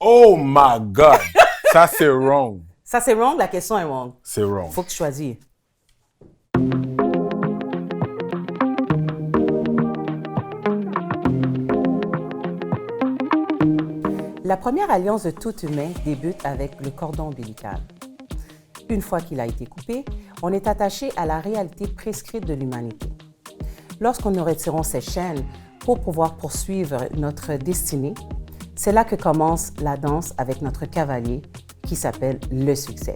Oh my God! Ça, c'est wrong. Ça, c'est wrong, la question est wrong. C'est wrong. Faut que tu choisisses. La première alliance de tout humain débute avec le cordon ombilical. Une fois qu'il a été coupé, on est attaché à la réalité prescrite de l'humanité. Lorsqu'on nous retirons ces chaînes pour pouvoir poursuivre notre destinée, c'est là que commence la danse avec notre cavalier qui s'appelle le succès.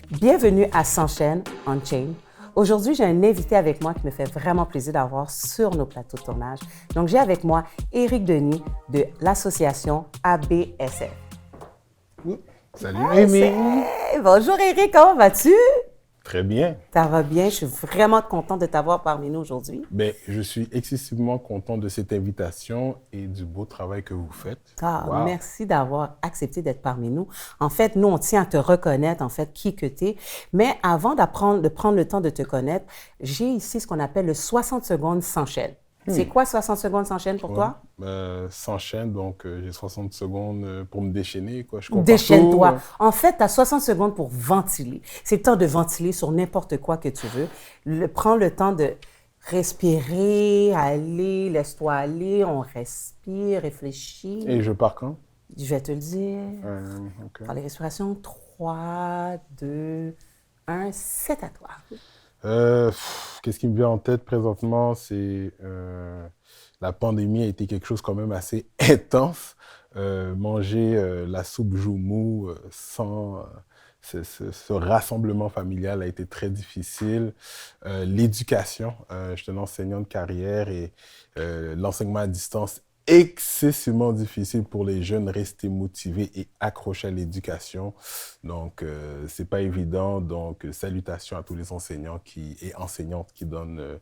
Bienvenue à Sans chaînes, Unchained. Aujourd'hui, j'ai un invité avec moi qui me fait vraiment plaisir d'avoir sur nos plateaux de tournage. Donc, j'ai avec moi Éric Denis de l'association ABSF. Salut, Amy. Bonjour Éric, comment vas-tu? Très bien. Ça va bien, je suis vraiment contente de t'avoir parmi nous aujourd'hui. Ben, je suis excessivement content de cette invitation et du beau travail que vous faites. Wow. Merci d'avoir accepté d'être parmi nous. En fait, nous, on tient à te reconnaître, en fait, qui que tu es. Mais avant de prendre le temps de te connaître, j'ai ici ce qu'on appelle le 60 secondes sans chaîne. C'est quoi 60 secondes sans chaîne pour toi? Sans chaîne, donc j'ai 60 secondes pour me déchaîner. Quoi. Déchaîne-toi. En fait, tu as 60 secondes pour ventiler. C'est le temps de ventiler sur n'importe quoi que tu veux. Prends le temps de respirer, aller, laisse-toi aller, on respire, réfléchis. Et je pars quand? Je vais te le dire. Okay. Par les respirations, 3, 2, 1, c'est à toi. Qu'est-ce qui me vient en tête présentement, c'est la pandémie a été quelque chose quand même assez intense. Manger la soupe joumou sans ce rassemblement familial a été très difficile. L'éducation, je suis un enseignant de carrière et l'enseignement à distance excessivement difficile pour les jeunes, rester motivés et accrochés à l'éducation. Donc, c'est pas évident. Donc, salutations à tous les enseignants et enseignantes qui donnent,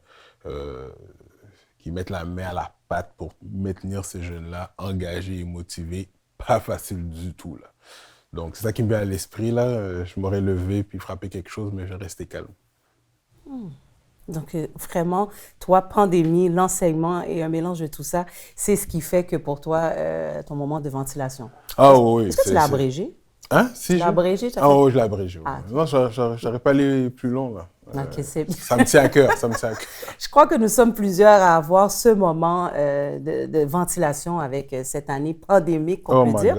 qui mettent la main à la pâte pour maintenir ces jeunes-là engagés et motivés. Pas facile du tout, là. Donc, c'est ça qui me vient à l'esprit, là. Je m'aurais levé puis frappé quelque chose, mais je restais calme. Donc, vraiment, toi, pandémie, l'enseignement et un mélange de tout ça, c'est ce qui fait que pour toi, ton moment de ventilation. Ah oui. Est-ce que tu l'as abrégé? Hein? Si, tu l'as abrégé? Oui, je l'ai abrégé. Oui. Okay. Non, j'aurais pas allé plus long, là. OK, c'est bien. Ça me tient à cœur, ça me tient à cœur. Je crois que nous sommes plusieurs à avoir ce moment de ventilation avec cette année pandémique, qu'on peut dire.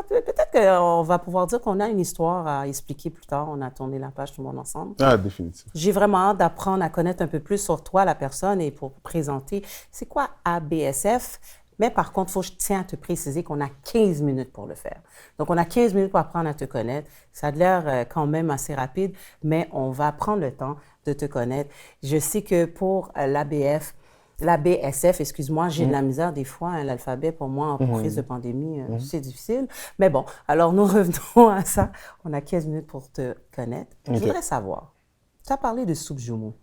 Peut-être qu'on va pouvoir dire qu'on a une histoire à expliquer plus tard. On a tourné la page tout le monde ensemble. Ah, définitivement. J'ai vraiment hâte d'apprendre à connaître un peu plus sur toi, la personne, et pour présenter. C'est quoi ABSF? Mais par contre, je tiens à te préciser qu'on a 15 minutes pour le faire. Donc, on a 15 minutes pour apprendre à te connaître. Ça a l'air quand même assez rapide, mais on va prendre le temps de te connaître. Je sais que pour l'ABSF, excuse-moi, j'ai de la misère des fois. Hein, l'alphabet, pour moi, en crise de pandémie, c'est difficile. Mais bon, alors nous revenons à ça. On a 15 minutes pour te connaître. Okay. Je voudrais savoir, tu as parlé de soupe joumou.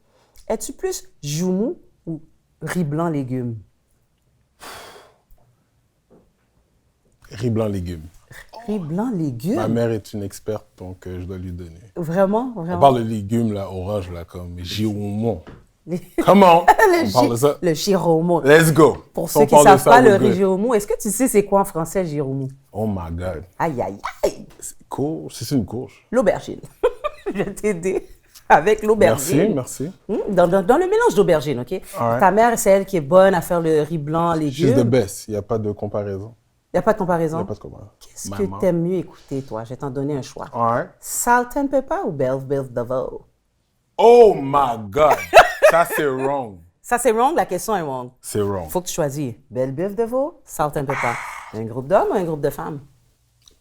Es-tu plus joumou ou riz blanc légumes? Riz blanc légumes. Riz blanc légumes? Ma mère est une experte, donc je dois lui donner. Vraiment? On parle de légumes, là, orange, là, comme giroumon. Comment? On parle de ça? Le giroumon. Let's go. Pour ceux qui ne savent pas le riz giroumon, est-ce que tu sais c'est quoi en français giroumon? Oh my God. Aïe, aïe, aïe. C'est une courge. L'aubergine. Je vais t'aider avec l'aubergine. Merci. Dans le mélange d'aubergine, OK? Right. Ta mère, c'est elle qui est bonne à faire le riz blanc légumes. She's the best. Il n'y a pas de comparaison. Il n'y a pas de comparaison? Il n'y a pas de comparaison. Qu'est-ce que tu aimes mieux écouter, toi? Je vais t'en donner un choix. Right. Salt and pepper ou Belle Biv DeVoe? Oh my God! Ça, c'est wrong. Ça, c'est wrong? La question est wrong. C'est wrong. Faut que tu choisisses Belle Biv DeVoe, Salt and pepper. Un groupe d'hommes ou un groupe de femmes?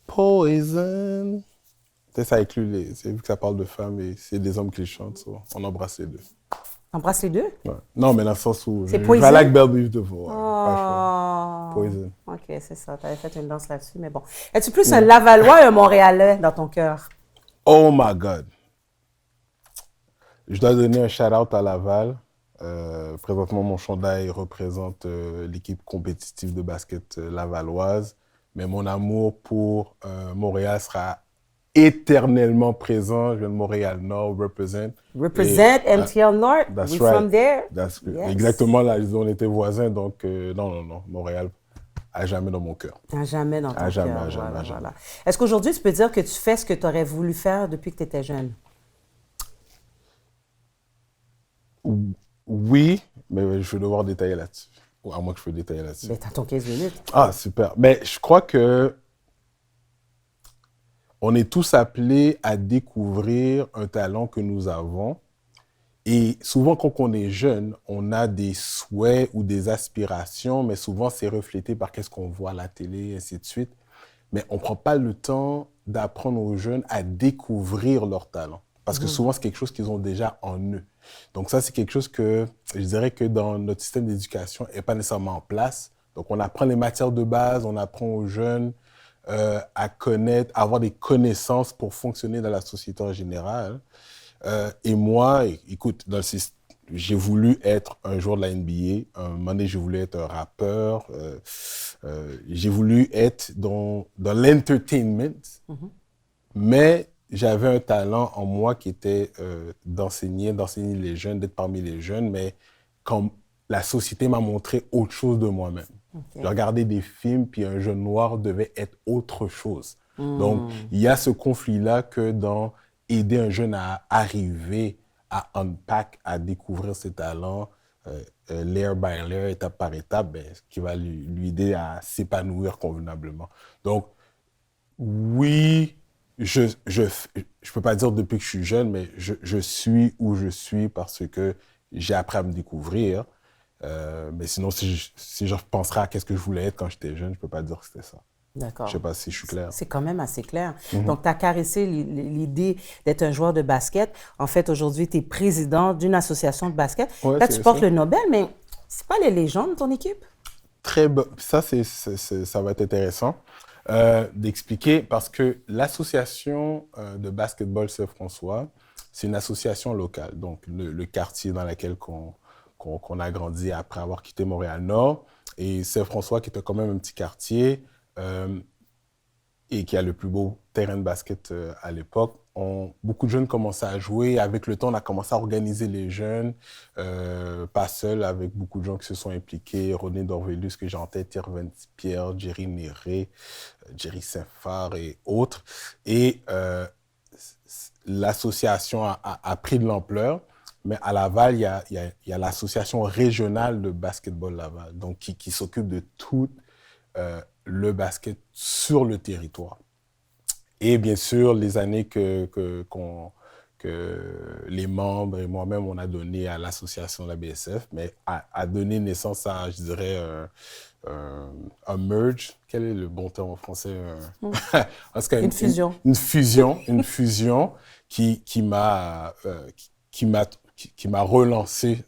Poison. Ça inclut c'est vu que ça parle de femmes et c'est des hommes qui les chantent, so on embrasse les deux. Embrasse les deux? Ouais. Non, mais dans le sens où c'est Poison? I like Belle Biv DeVoe. Poison. OK, c'est ça. Tu avais fait une danse là-dessus, mais bon. Es-tu plus un Lavallois ou un Montréalais dans ton cœur? Oh my God! Je dois donner un shout-out à Laval. Présentement, mon chandail représente l'équipe compétitive de basket lavalloise. Mais mon amour pour Montréal sera éternellement présent. Je viens de Montréal-Nord, represent. MTL North. That's We right. from there. Yes. Exactement, là, on était voisins, donc non, Montréal. à jamais dans mon cœur. À jamais dans ton À jamais, cœur. à jamais, Voilà, à jamais. voilà. Est-ce qu'aujourd'hui, tu peux dire que tu fais ce que tu aurais voulu faire depuis que tu étais jeune? Oui, mais je vais devoir détailler là-dessus. Ou à moins que je peux détailler là-dessus. Ben, t'as ton 15 minutes. Ah, super. Mais je crois que on est tous appelés à découvrir un talent que nous avons. Et souvent, quand on est jeune, on a des souhaits ou des aspirations, mais souvent, c'est reflété par qu'est-ce qu'on voit à la télé, et ainsi de suite. Mais on ne prend pas le temps d'apprendre aux jeunes à découvrir leur talent. Parce que souvent, c'est quelque chose qu'ils ont déjà en eux. Donc ça, c'est quelque chose que je dirais que dans notre système d'éducation n'est pas nécessairement en place. Donc on apprend les matières de base, on apprend aux jeunes à connaître, à avoir des connaissances pour fonctionner dans la société en général. Et moi, écoute, j'ai voulu être un joueur de la NBA. Un moment donné, j'ai voulu être un rappeur. J'ai voulu être dans l'entertainment. Mais j'avais un talent en moi qui était d'enseigner les jeunes, d'être parmi les jeunes. Mais quand la société m'a montré autre chose de moi-même. J'ai regardé des films, puis un jeune noir devait être autre chose. Donc, il y a ce conflit-là que dans aider un jeune à arriver à unpack, à découvrir ses talents, layer by layer, étape par étape, ben, qui va lui aider à s'épanouir convenablement. Donc, oui, je peux pas dire depuis que je suis jeune, mais je suis où je suis parce que j'ai appris à me découvrir. Mais sinon, si je repenserais à qu'est-ce que je voulais être quand j'étais jeune, je peux pas dire que c'était ça. D'accord. Je sais pas si je suis clair. C'est quand même assez clair. Donc, tu as caressé l'idée d'être un joueur de basket. En fait, aujourd'hui, tu es président d'une association de basket. Ouais, Là, tu portes le Nobel, mais c'est pas les légendes de ton équipe? Très bon. Ça, ça va être intéressant d'expliquer parce que l'association de basketball Saint-François, c'est une association locale. Donc, le quartier dans lequel qu'on a grandi après avoir quitté Montréal-Nord. Et Saint-François, qui était quand même un petit quartier et qui a le plus beau terrain de basket à l'époque, beaucoup de jeunes commençaient à jouer. Avec le temps, on a commencé à organiser les jeunes, pas seul, avec beaucoup de gens qui se sont impliqués. René Dorvelus, que j'ai en tête, Irvin Pierre, Jerry Néré, Jerry Saint-Phar et autres. Et l'association a pris de l'ampleur. Mais à Laval, il y a l'association régionale de basketball Laval, donc qui s'occupe de tout le basket sur le territoire. Et bien sûr, les années que les membres et moi-même, on a donné à l'association de la BSF, mais a donné naissance à, je dirais, un merge. Quel est le bon terme en français? Une fusion. Une fusion qui m'a relancé,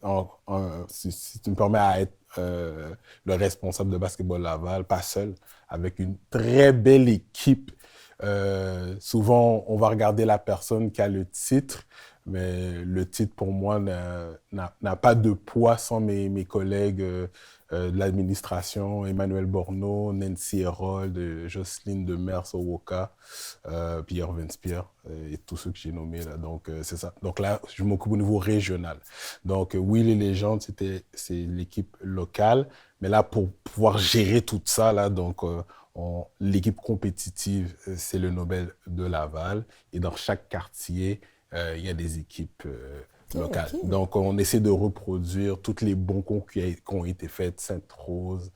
si tu me permets, à être le responsable de Basketball Laval, pas seul, avec une très belle équipe. Souvent, on va regarder la personne qui a le titre, mais le titre, pour moi, n'a pas de poids sans mes collègues de l'administration, Emmanuel Borneau, Nancy Herold, Jocelyne Demers Owoka, Pierre Vinspierre et tous ceux que j'ai nommés là. Donc, c'est ça. Donc là, je m'occupe au niveau régional. Donc, oui, les légendes, c'est l'équipe locale. Mais là, pour pouvoir gérer tout ça, là, donc, l'équipe compétitive, c'est le Nobel de Laval. Et dans chaque quartier, il y a des équipes locales. Okay. Donc, on essaie de reproduire tous les bons concours qui ont été faits, Sainte-Rose,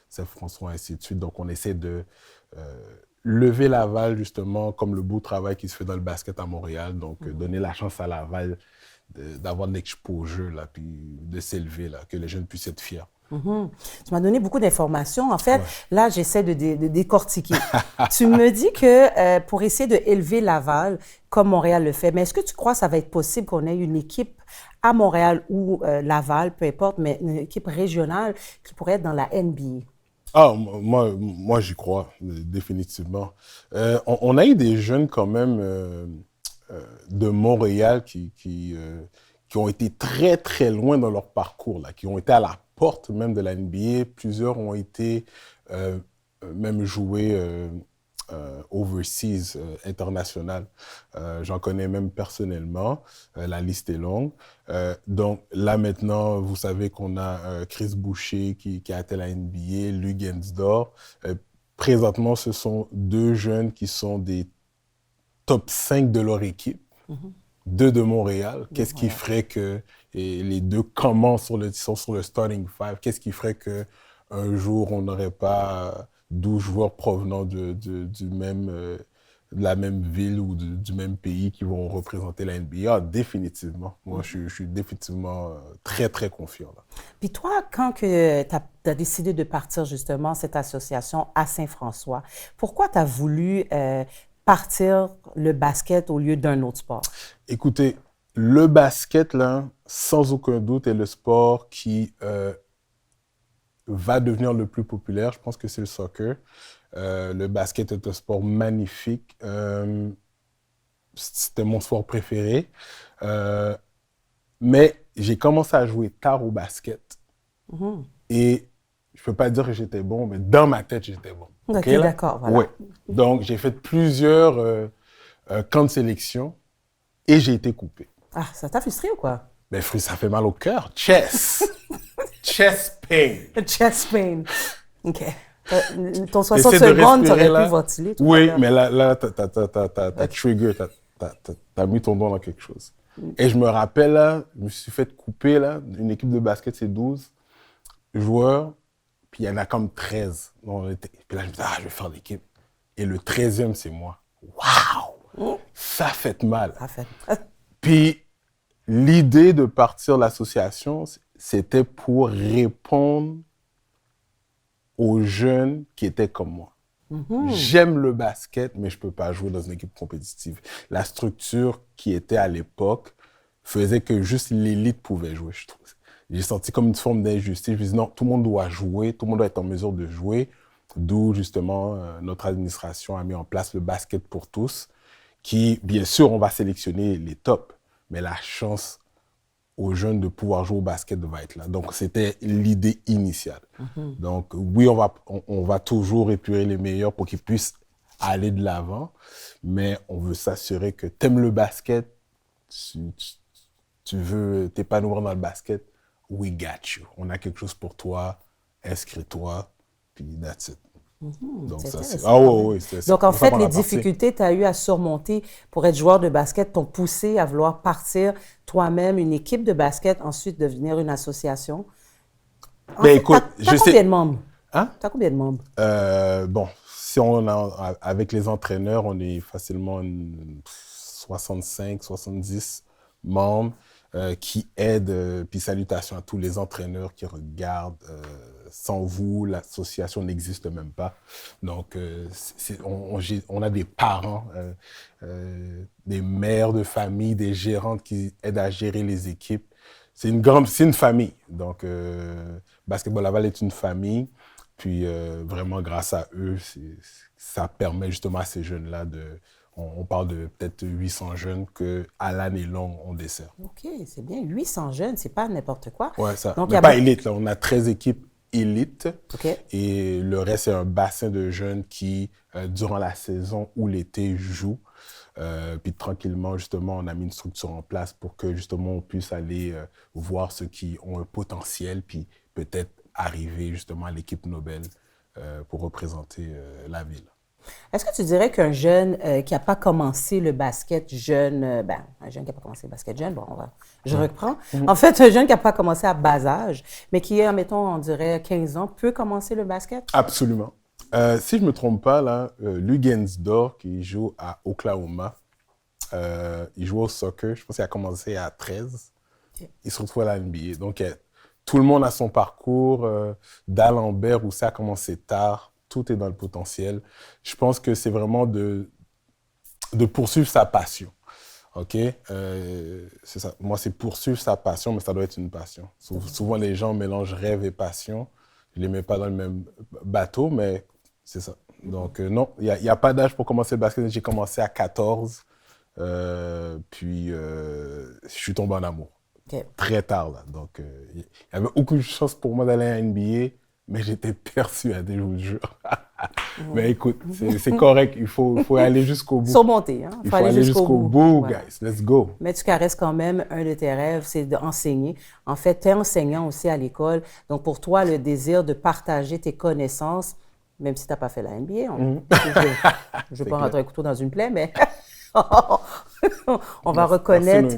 Saint-François, ainsi de suite. Donc, on essaie de lever Laval, justement, comme le beau travail qui se fait dans le basket à Montréal. Donc, donner la chance à Laval d'avoir de l'exposure, là, puis de s'élever, là, que les jeunes puissent être fiers. Tu m'as donné beaucoup d'informations. En fait, là, j'essaie de décortiquer. Tu me dis que pour essayer d'élever Laval, comme Montréal le fait, mais est-ce que tu crois que ça va être possible qu'on ait une équipe à Montréal ou Laval, peu importe, mais une équipe régionale qui pourrait être dans la NBA? Ah, moi j'y crois, définitivement. On a eu des jeunes quand même de Montréal qui ont été très, très loin dans leur parcours, là, qui ont été à la porte même de la NBA. Plusieurs ont été même joués overseas, internationales. J'en connais même personnellement. La liste est longue. Donc là maintenant, vous savez qu'on a Chris Boucher qui a atteint la NBA, Luc Gensdor. Présentement, ce sont deux jeunes qui sont des top 5 de leur équipe, deux de Montréal. Qu'est-ce qui ferait que et les deux commencent sont sur le starting five? Qu'est-ce qui ferait qu'un jour, on n'aurait pas 12 joueurs provenant du même, de la même ville ou du même pays qui vont représenter la NBA? Ah, définitivement. Moi, je suis définitivement très, très confiant. Là. Puis toi, quand tu as décidé de partir justement cette association à Saint-François, pourquoi tu as voulu partir le basket au lieu d'un autre sport? Écoutez, le basket, là, sans aucun doute, est le sport qui va devenir le plus populaire. Je pense que c'est le soccer. Le basket est un sport magnifique. C'était mon sport préféré. Mais j'ai commencé à jouer tard au basket. Et je ne peux pas dire que j'étais bon, mais dans ma tête, j'étais bon. OK, d'accord, voilà. Ouais. Donc, j'ai fait plusieurs camps de sélection et j'ai été coupé. Ah, ça t'a frustré ou quoi? Ben, ça fait mal au cœur. Chess. Chest pain. Chest pain. OK. Ton 60 secondes, tu aurais pu ventiler. Oui, mais là t'as trigger, t'as mis ton doigt dans quelque chose. Et je me rappelle, là, je me suis fait couper, là, une équipe de basket, c'est 12 joueurs, puis il y en a comme 13. Puis là, je me dis, je vais faire l'équipe. Et le 13e, c'est moi. Waouh! Ça fait mal. Ça fait. Puis, l'idée de partir l'association, c'était pour répondre aux jeunes qui étaient comme moi. J'aime le basket, mais je ne peux pas jouer dans une équipe compétitive. La structure qui était à l'époque faisait que juste l'élite pouvait jouer, je trouve. J'ai senti comme une forme d'injustice. Je me dis non, tout le monde doit jouer, tout le monde doit être en mesure de jouer. D'où, justement, notre administration a mis en place le basket pour tous, qui, bien sûr, on va sélectionner les tops, mais la chance aux jeunes de pouvoir jouer au basket va être là. Donc, c'était l'idée initiale. Donc, oui, on va toujours épurer les meilleurs pour qu'ils puissent aller de l'avant, mais on veut s'assurer que tu aimes le basket, tu veux t'épanouir dans le basket, we got you. On a quelque chose pour toi, inscris-toi, puis that's it. Donc, ça, c'est... Ah oui, oui. Donc, en fait, les difficultés que tu as eu à surmonter pour être joueur de basket t'ont poussé à vouloir partir toi-même une équipe de basket, ensuite devenir une association. Mais écoute, t'as combien de membres? Hein? T'as combien de membres? Bon, si on a, avec les entraîneurs, on est facilement 65, 70 membres qui aident. Puis salutations à tous les entraîneurs qui regardent. Sans vous, l'association n'existe même pas. Donc, on a des parents, des mères de famille, des gérantes qui aident à gérer les équipes. C'est une famille. Donc, Basketball Laval est une famille. Puis, vraiment, grâce à eux, ça permet justement à ces jeunes-là on parle de peut-être 800 jeunes qu'à l'année longue, on dessert. OK, c'est bien. 800 jeunes, c'est pas n'importe quoi. Oui, ça. Donc, Mais pas élite, là. On a 13 équipes élite. Okay. Et le reste, c'est un bassin de jeunes qui, durant la saison ou l'été, jouent. Puis tranquillement, justement, on a mis une structure en place pour que, justement, on puisse aller voir ceux qui ont un potentiel, puis peut-être arriver, justement, à l'équipe Nobel pour représenter la ville. Est-ce que tu dirais qu'un jeune qui n'a pas commencé le basket jeune, un jeune qui n'a pas commencé le basket jeune, je reprends. En fait, un jeune qui n'a pas commencé à bas âge, mais qui est, mettons, on dirait 15 ans, peut commencer le basket? Absolument. Si je ne me trompe pas, là, Luc Gensdor, qui joue à Oklahoma, il joue au soccer, je pense qu'il a commencé à 13. Okay. Il se retrouve à la NBA. Donc, tout le monde a son parcours. D'Alembert, où ça a commencé tard. Tout est dans le potentiel. Je pense que c'est vraiment de poursuivre sa passion. OK? C'est ça. Moi, c'est poursuivre sa passion, mais ça doit être une passion. Souvent, les gens mélangent rêve et passion. Je ne les mets pas dans le même bateau, mais c'est ça. Donc, non, il n'y a pas d'âge pour commencer le basket. J'ai commencé à 14, puis je suis tombé en amour. Okay. Très tard, là. Donc, il n'y avait aucune chance pour moi d'aller à la NBA, mais j'étais persuadé, je vous jure. Mais écoute, c'est correct, il faut aller jusqu'au bout. Surmonter, hein? Il faut aller jusqu'au bout, Voilà. guys. Let's go. Mais tu caresses quand même un de tes rêves, c'est d'enseigner. En fait, tu es enseignant aussi à l'école. Donc, pour toi, le désir de partager tes connaissances, même si tu n'as pas fait la MBA, je ne vais pas rentrer un couteau dans une plaie, mais on va reconnaître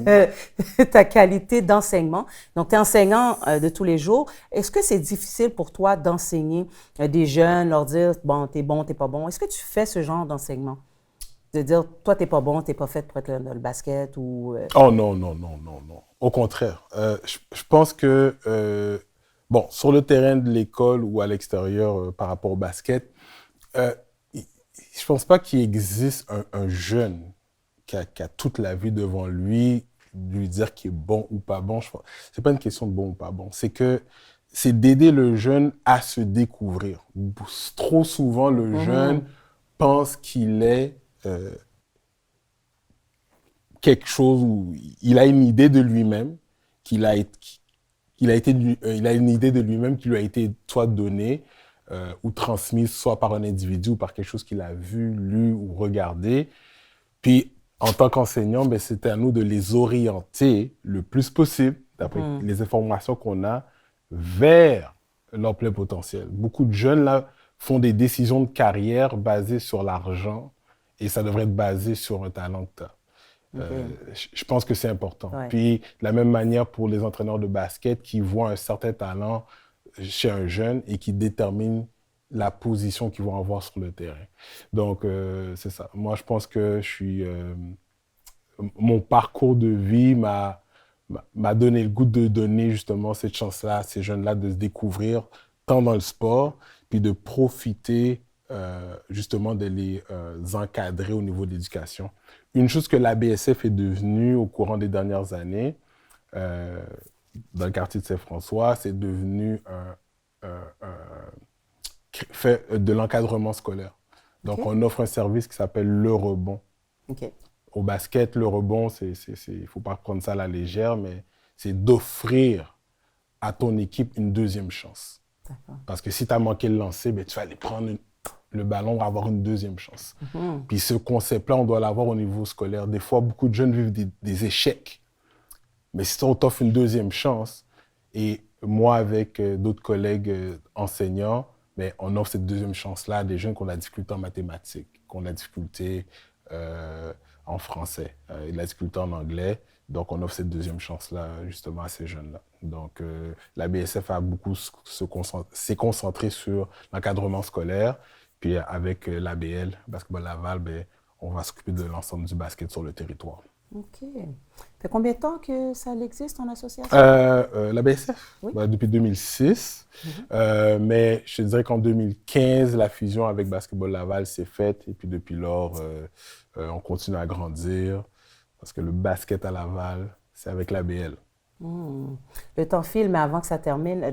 ta qualité d'enseignement. Donc, tu es enseignant de tous les jours. Est-ce que c'est difficile pour toi d'enseigner des jeunes, leur dire, bon, t'es pas bon? Est-ce que tu fais ce genre d'enseignement? De dire, toi, t'es pas bon, t'es pas fait pour être dans le basket ou... Oh non, non, non, non, non. Au contraire. Je pense que, bon, sur le terrain de l'école ou à l'extérieur par rapport au basket, je pense pas qu'il existe un jeune qui a toute la vie devant lui, lui dire qu'il est bon ou pas bon. C'est pas une question de bon ou pas bon. C'est d'aider le jeune à se découvrir. Trop souvent, le jeune pense qu'il est quelque chose où il a une idée de lui-même, il a une idée de lui-même qui lui a été soit donnée ou transmise soit par un individu ou par quelque chose qu'il a vu, lu ou regardé. Puis, en tant qu'enseignant, ben, c'était à nous de les orienter le plus possible, d'après les informations qu'on a, vers leur plein potentiel. Beaucoup de jeunes, là, font des décisions de carrière basées sur l'argent et ça devrait être basé sur un talent que tu as. Je pense que c'est important. Ouais. Puis, de la même manière pour les entraîneurs de basket qui voient un certain talent chez un jeune et qui déterminent la position qu'ils vont avoir sur le terrain. Donc, c'est ça. Moi, je pense que mon parcours de vie m'a donné le goût de donner justement cette chance-là à ces jeunes-là de se découvrir tant dans le sport, puis de profiter justement de les encadrer au niveau de l'éducation. Une chose que l'ABSF est devenue au courant des dernières années, dans le quartier de Saint-François, c'est devenu fait de l'encadrement scolaire. Donc, on offre un service qui s'appelle le rebond. Au basket, le rebond, il ne faut pas prendre ça à la légère, mais c'est d'offrir à ton équipe une deuxième chance. Parce que si tu as manqué le lancer, ben, tu vas aller prendre le ballon pour avoir une deuxième chance. Puis ce concept-là, on doit l'avoir au niveau scolaire. Des fois, beaucoup de jeunes vivent des échecs. Mais si on t'offre une deuxième chance, et moi, avec d'autres collègues enseignants, mais on offre cette deuxième chance-là à des jeunes qui ont de la difficulté en mathématiques, qui ont de la difficulté en français, de la difficulté en anglais. Donc, on offre cette deuxième chance-là, justement, à ces jeunes-là. Donc, la BSF a beaucoup s'est concentrée sur l'encadrement scolaire. Puis, avec l'ABL, Basketball Laval, ben, on va s'occuper de l'ensemble du basket sur le territoire. OK. Ça fait combien de temps que ça existe, ton association? La BSF, oui. Depuis 2006. Mais je te dirais qu'en 2015, la fusion avec Basketball Laval s'est faite. Et puis depuis lors, on continue à grandir. Parce que le basket à Laval, c'est avec l'ABL. Le temps file, mais avant que ça termine,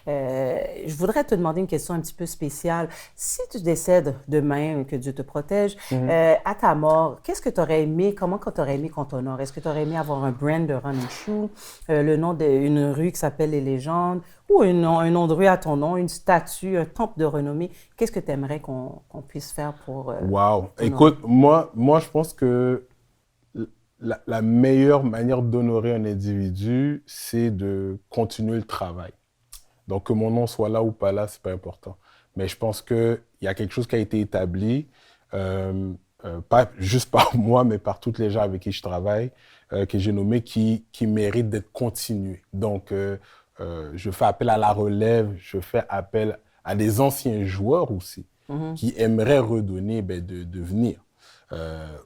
je voudrais te demander une question un petit peu spéciale. Si tu décèdes demain, que Dieu te protège, à ta mort, qu'est-ce que tu aurais aimé, comment tu aurais aimé qu'on t'honore? Est-ce que tu aurais aimé avoir un brand de Running Shoe, le nom d'une rue qui s'appelle Les Légendes, ou un nom de rue à ton nom, une statue, un temple de renommée? Qu'est-ce que tu aimerais qu'on puisse faire pour... Wow! Écoute, moi, je pense que la meilleure manière d'honorer un individu, c'est de continuer le travail. Donc, que mon nom soit là ou pas là, c'est pas important. Mais je pense qu'il y a quelque chose qui a été établi, pas juste par moi, mais par toutes les gens avec qui je travaille, que j'ai nommé, qui méritent d'être continués. Donc, je fais appel à la relève, je fais appel à des anciens joueurs aussi, qui aimeraient redonner, de venir.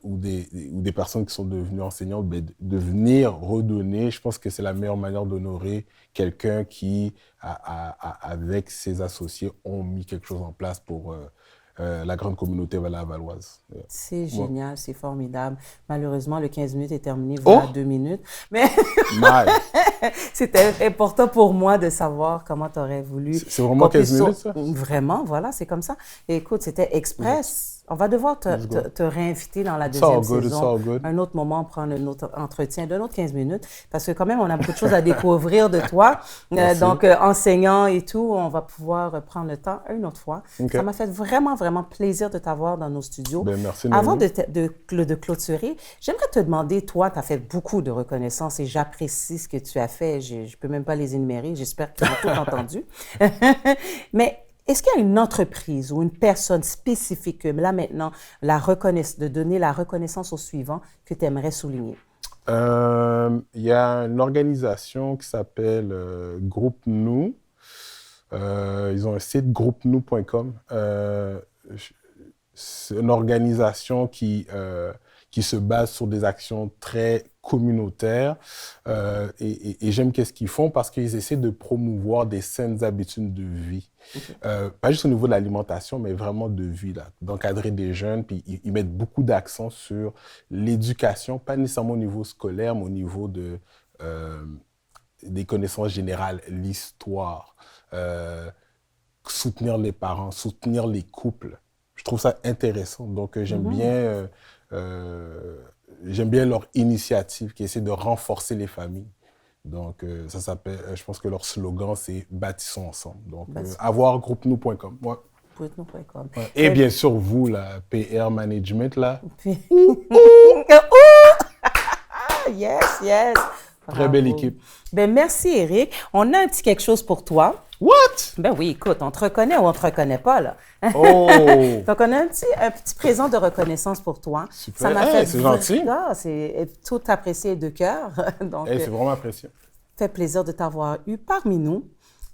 Ou des personnes qui sont devenues enseignantes, de venir redonner. Je pense que c'est la meilleure manière d'honorer quelqu'un qui, avec ses associés, ont mis quelque chose en place pour la grande communauté lavalloise. C'est génial, c'est formidable. Malheureusement, le 15 minutes est terminé, voilà 2 minutes. Mais c'était important pour moi de savoir comment tu aurais voulu. C'est vraiment 15 minutes, ça? Vraiment, voilà, c'est comme ça. Et écoute, c'était express. On va devoir Let's go. te réinviter dans la It's all deuxième good, it's saison. all good. Un autre moment, prendre un autre entretien d'un autre 15 minutes, parce que quand même, on a beaucoup de choses à découvrir de toi. Merci. Donc, enseignant et tout, on va pouvoir prendre le temps une autre fois. OK. Ça m'a fait vraiment, vraiment plaisir de t'avoir dans nos studios. Ben, merci, Avant Noémie. de clôturer, j'aimerais te demander, toi, tu as fait beaucoup de reconnaissance et j'apprécie ce que tu as fait. Je ne peux même pas les énumérer. J'espère qu'ils ont tout entendu. Mais est-ce qu'il y a une entreprise ou une personne spécifique, là maintenant, de donner la reconnaissance au suivant que tu aimerais souligner? Il y a une organisation qui s'appelle Groupe Nous. Ils ont un site groupenoux.com. C'est une organisation qui se base sur des actions très communautaires. Et j'aime qu'est-ce qu'ils font parce qu'ils essaient de promouvoir des saines habitudes de vie. Okay. Pas juste au niveau de l'alimentation, mais vraiment de vie, là, d'encadrer des jeunes. Puis ils mettent beaucoup d'accent sur l'éducation, pas nécessairement au niveau scolaire, mais au niveau des connaissances générales, l'histoire, soutenir les parents, soutenir les couples. Je trouve ça intéressant. Donc, j'aime bien leur initiative qui essaie de renforcer les familles. Donc, ça s'appelle, je pense que leur slogan, c'est « Bâtissons ensemble ». Donc, avoir groupenoux.com. Ouais. Groupenoux.com. Ouais. Et bien sûr, vous, la PR Management, là. Yes, yes. Très belle équipe. Ben merci, Éric. On a un petit quelque chose pour toi. What? Ben oui, écoute, on te reconnaît ou on te reconnaît pas, là. Oh! Donc, on a un petit présent de reconnaissance pour toi. Super. Ça m'a fait c'est gentil. C'est tout apprécié de cœur. Donc, c'est vraiment apprécié. Fait plaisir de t'avoir eu parmi nous.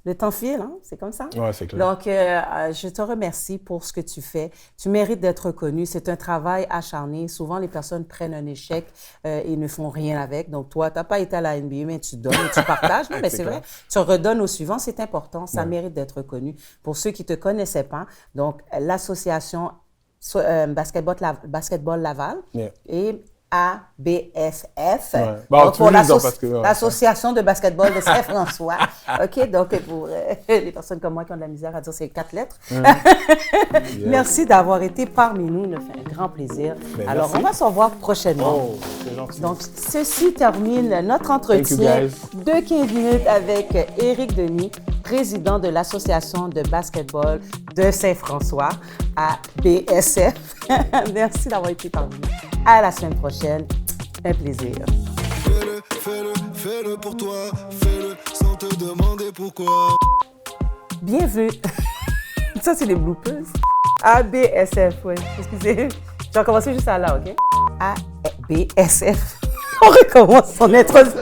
Le temps file, hein? C'est comme ça. Oui, c'est clair. Donc, je te remercie pour ce que tu fais. Tu mérites d'être reconnu. C'est un travail acharné. Souvent, les personnes prennent un échec et ne font rien avec. Donc, toi, tu n'as pas été à la NBA, mais tu donnes et tu partages. Non, mais c'est vrai. Tu redonnes au suivant. C'est important. Ça mérite d'être reconnu. Pour ceux qui ne te connaissaient pas, donc, l'association Basketball Laval et ABSF, donc pour l'association de basketball de Saint-François. OK, donc pour les personnes comme moi qui ont de la misère à dire ces 4 lettres. Merci d'avoir été parmi nous, ça fait un grand plaisir. Alors, on va se revoir prochainement. Oh, c'est gentil. Donc, ceci termine notre entretien de 15 minutes avec Éric Denis, président de l'association de basketball de Saint-François, ABSF. Merci d'avoir été parmi nous. À la semaine prochaine. Un plaisir. Fais-le pour toi. Fais-le sans te demander pourquoi. Bienvenue. Ça, c'est les bloopers. ABSF, oui. Excusez. Je vais recommencer juste à là, OK? ABSF. On recommence son introduction.